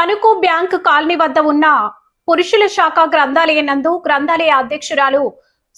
Tanuku bank colony వద్ద ఉన్న పురుషుల శాఖ గ్రంథాలయం నందు గ్రంథాలయ అధ్యక్షురాలు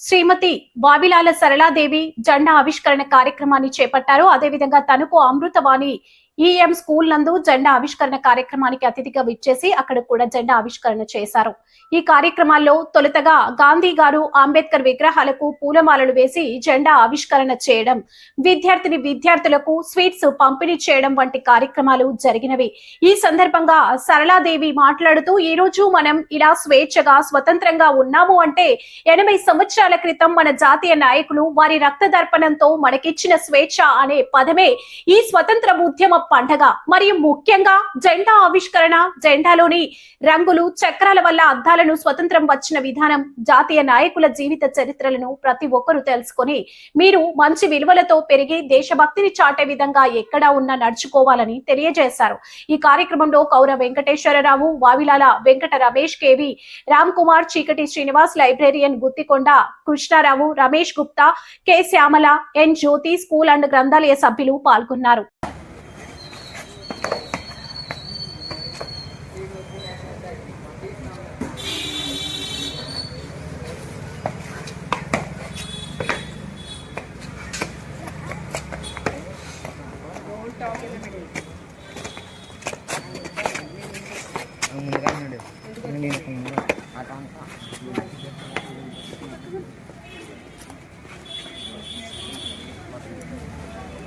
శ్రీమతి వావిలాల సరళాదేవి జెండా ఆవిష్కరణ కార్యక్రమాన్ని చేపట్టారు. అదేవిధంగా తణుకు అమృతవాణి ఈఎం స్కూల్ నందు జెండా ఆవిష్కరణ కార్యక్రమానికి అతిథిగా విచ్చేసి అక్కడ కూడా జెండా ఆవిష్కరణ చేశారు. ఈ కార్యక్రమాల్లో తొలుతగా గాంధీ గారు, అంబేద్కర్ విగ్రహాలకు పూలమాలలు వేసి జెండా ఆవిష్కరణ చేయడం, విద్యార్థులకు స్వీట్స్ పంపిణీ చేయడం వంటి కార్యక్రమాలు జరిగినవి. ఈ సందర్భంగా సరళాదేవి మాట్లాడుతూ, ఈ రోజు మనం ఇలా స్వేచ్ఛగా స్వతంత్రంగా ఉన్నాము అంటే 80 సంవత్సరాల క్రితం మన జాతీయ నాయకులు వారి రక్తదర్పణంతో మనకిచ్చిన స్వేచ్ఛ అనే పదమే ఈ స్వతంత్ర ఉద్యమ పండగ. మరియు ముఖ్యంగా జెండా ఆవిష్కరణ, జెండాలోని రంగులు, చక్రాల వల్ల అద్దాలను స్వతంత్రం వచ్చిన విధానం, జాతీయ నాయకుల జీవిత చరిత్రలను ప్రతి ఒక్కరూ తెలుసుకొని మీరు మంచి విలువలతో పెరిగి దేశభక్తిని చాటే విధంగా ఎక్కడా ఉన్నా నడుచుకోవాలని తెలియజేశారు. ఈ కార్యక్రమంలో Kaura Venkateswararao, Vavilala Venkata Ramesh, KV Ram Kumar, Cheekati Srinivas, librarian Guthikonda Krishnarao, Ramesh Gupta, K Syamala, N Jyothi, school and గ్రంథాలయ సభ్యులు పాల్గొన్నారు.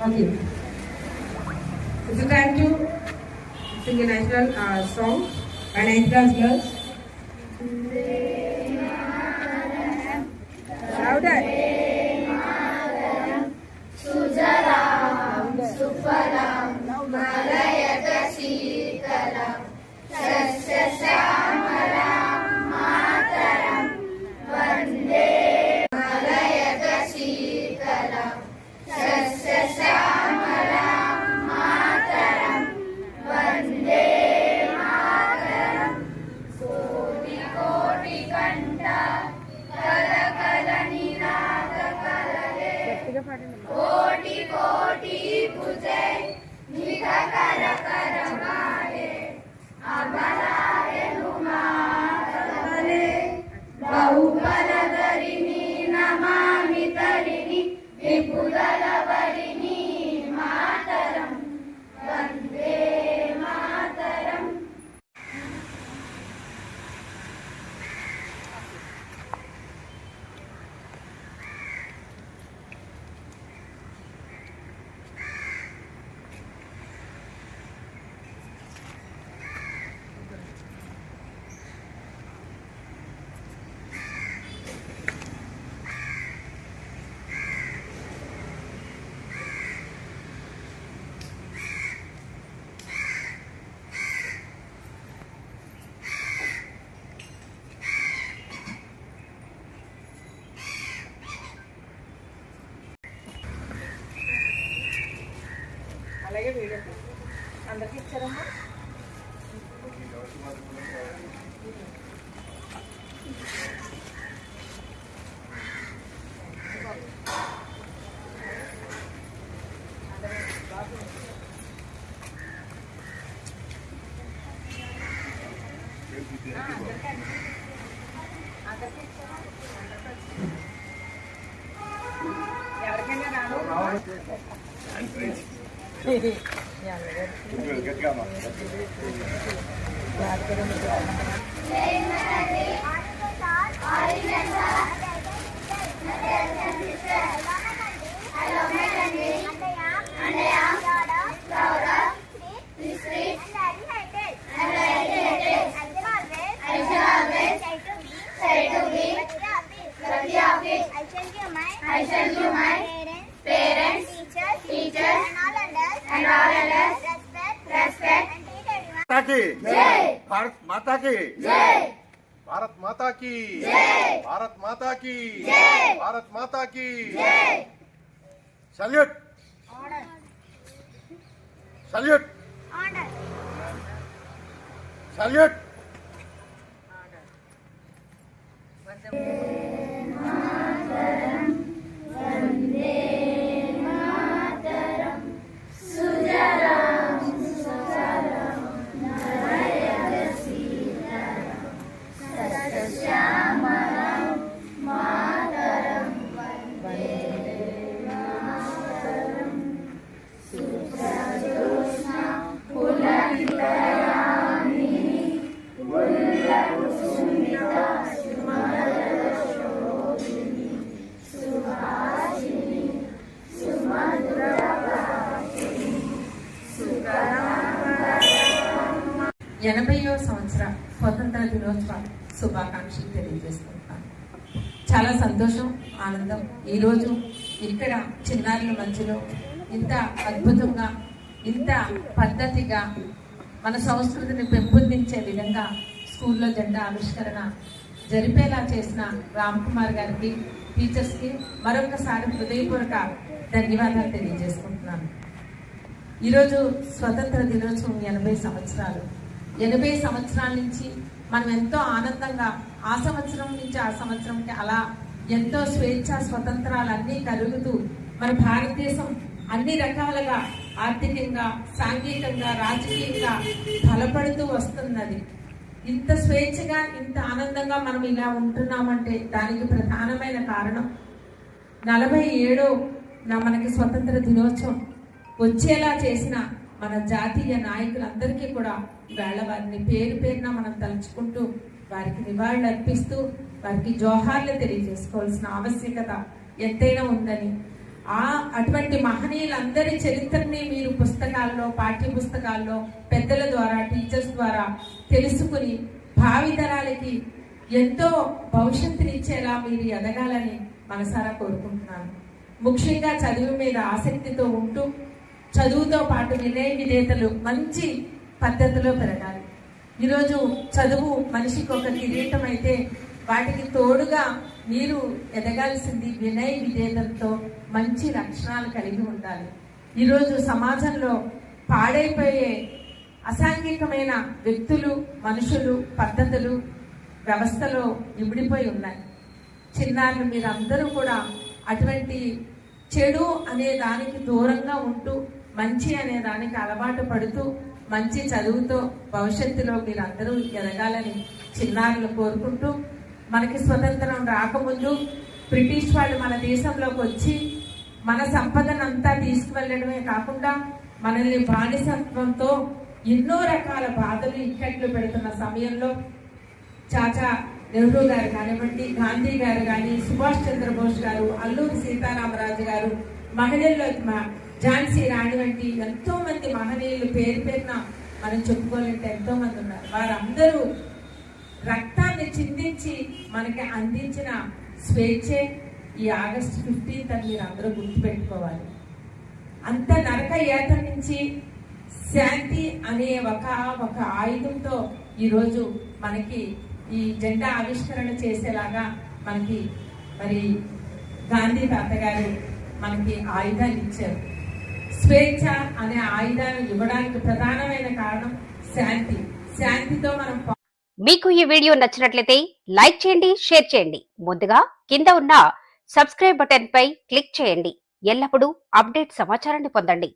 Okay. It's a time to sing a national song by 9th class girls. Louder. Sujaram, Suparam, Malayata Sitaram, Sasya Shamaram, Mataram, Vande Malayata Sitaram, Sasya Shamaram, Mataram, Vande Mataram, Koti Koti Kanta, Kala Kala Nirada Kalale, Koti Koti Pujai, Nida Kara Kara Male, Amarare Numatale, Bahubala Darini, Namami Tarini, Vipudala Varini, Mataram, Vande Mataram. అలాగే video అందరికి ఇచ్చారమ్మా. ఎవరికైనా రాను I shall give my parents, teachers, and all others respect माता की जय, भारत माता की जय, भारत माता की जय, भारत माता की जय, भारत माता की जय. Salute salute salute Sujaram, Sujaram, Narayana 80వ సంవత్సర స్వతంత్ర దినోత్సవ శుభాకాంక్షలు తెలియజేసుకుంటున్నాను. చాలా సంతోషం, ఆనందం. ఈరోజు ఇక్కడ చిన్నారుల మధ్యలో ఇంత అద్భుతంగా, ఇంత పద్ధతిగా మన సంస్కృతిని పెంపొందించే విధంగా స్కూల్లో జెండా ఆవిష్కరణ జరిపేలా చేసిన రామ్ కుమార్ గారికి, టీచర్స్కి మరొకసారి హృదయపూర్వక ధన్యవాదాలు తెలియజేసుకుంటున్నాను. ఈరోజు స్వతంత్ర దినోత్సవం 80 సంవత్సరాలు. 80 సంవత్సరాల నుంచి మనం ఎంతో ఆనందంగా ఆ సంవత్సరం నుంచి ఆ సంవత్సరంకి అలా ఎంతో స్వేచ్ఛ స్వతంత్రాలు అన్నీ కలుగుతూ మన భారతదేశం అన్ని రకాలుగా ఆర్థికంగా, సాంఘికంగా, రాజకీయంగా బలపడుతూ వస్తున్నది. ఇంత స్వేచ్ఛగా, ఇంత ఆనందంగా మనం ఇలా ఉంటున్నామంటే దానికి ప్రధానమైన కారణం 47వ మనకి స్వతంత్ర దినోత్సవం వచ్చేలా చేసిన మన జాతీయ నాయకులందరికీ కూడా ఇవాళ వారిని పేరు పేరున మనం తలుచుకుంటూ వారికి నివాళులు అర్పిస్తూ వారికి జోహార్లు తెలియజేసుకోవాల్సిన ఆవశ్యకత ఎంతైనా ఉందని, అటువంటి మహనీయులందరి చరిత్రని మీరు పుస్తకాల్లో, పాఠ్య పుస్తకాల్లో పెద్దల ద్వారా, టీచర్స్ ద్వారా తెలుసుకుని భావితరాలకి ఎంతో భవిష్యత్తునిచ్చేలా మీరు ఎదగాలని మనసారా కోరుకుంటున్నాను. ముఖ్యంగా చదువు మీద ఆసక్తితో ఉంటూ చదువుతో పాటు వినయ విధేయతలు మంచి పద్ధతిలో పెరగాలి. ఈరోజు చదువు మనిషికి ఒక కిరీటం అయితే వాటికి తోడుగా మీరు ఎదగాల్సింది వినయ విధేయతలతో మంచి లక్షణాలు కలిగి ఉండాలి. ఈరోజు సమాజంలో పాడైపోయే అసాంఘికమైన వ్యక్తులు, మనుషులు, పద్ధతులు వ్యవస్థలో ఇమిడిపోయి ఉన్నాయి. చిన్నారులు మీరందరూ కూడా అటువంటి చెడు అనే దానికి దూరంగా ఉంటూ మంచి అనే దానికి అలవాటు పడుతూ మంచి చదువుతో భవిష్యత్తులో మీరందరూ ఎదగాలని చిన్నారులు కోరుకుంటూ, మనకి స్వతంత్రం రాకముందు బ్రిటిష్ వాళ్ళు మన దేశంలోకి వచ్చి మన సంపదనంతా తీసుకువెళ్ళడమే కాకుండా మనల్ని బానిసత్వంతో ఎన్నో రకాల బాధలు, ఇక్కట్లు పెడుతున్న సమయంలో చాచా నెహ్రూ గారు కానివ్వండి, గాంధీ గారు కానీ, సుభాష్ చంద్రబోస్ గారు, అల్లూరి సీతారామరాజు గారు, మహిళల్లో ఝాన్సీ రాణి వంటి ఎంతో మంది మహనీయులు పేరు పేరున మనం చెప్పుకోవాలంటే ఎంతో మంది ఉన్నారు. వారందరూ రక్తాన్ని చిందించి మనకి అందించిన స్వేచ్ఛే ఈ ఆగస్టు 15 అని మీరు అందరూ గుర్తుపెట్టుకోవాలి. అంత నరక యాతన నుంచి శాంతి అనే ఒక ఆయుధంతో ఈరోజు మనకి ఈ జెండా ఆవిష్కరణ చేసేలాగా మనకి మరి గాంధీ తాతగారు మనకి ఆయుధాలు ఇచ్చారు. స్వేచ్ఛ అనే ఆయుధాన్ని ఇవ్వడానికి ప్రధానమైన కారణం శాంతి. శాంతితో మనం మీకు ఈ వీడియో నచ్చినట్లయితే లైక్ చేయండి, షేర్ చేయండి. ముందుగా కింద ఉన్న సబ్స్క్రైబ్ బటన్ పై క్లిక్ చేయండి. ఎల్లప్పుడూ అప్డేట్ సమాచారాన్ని పొందండి.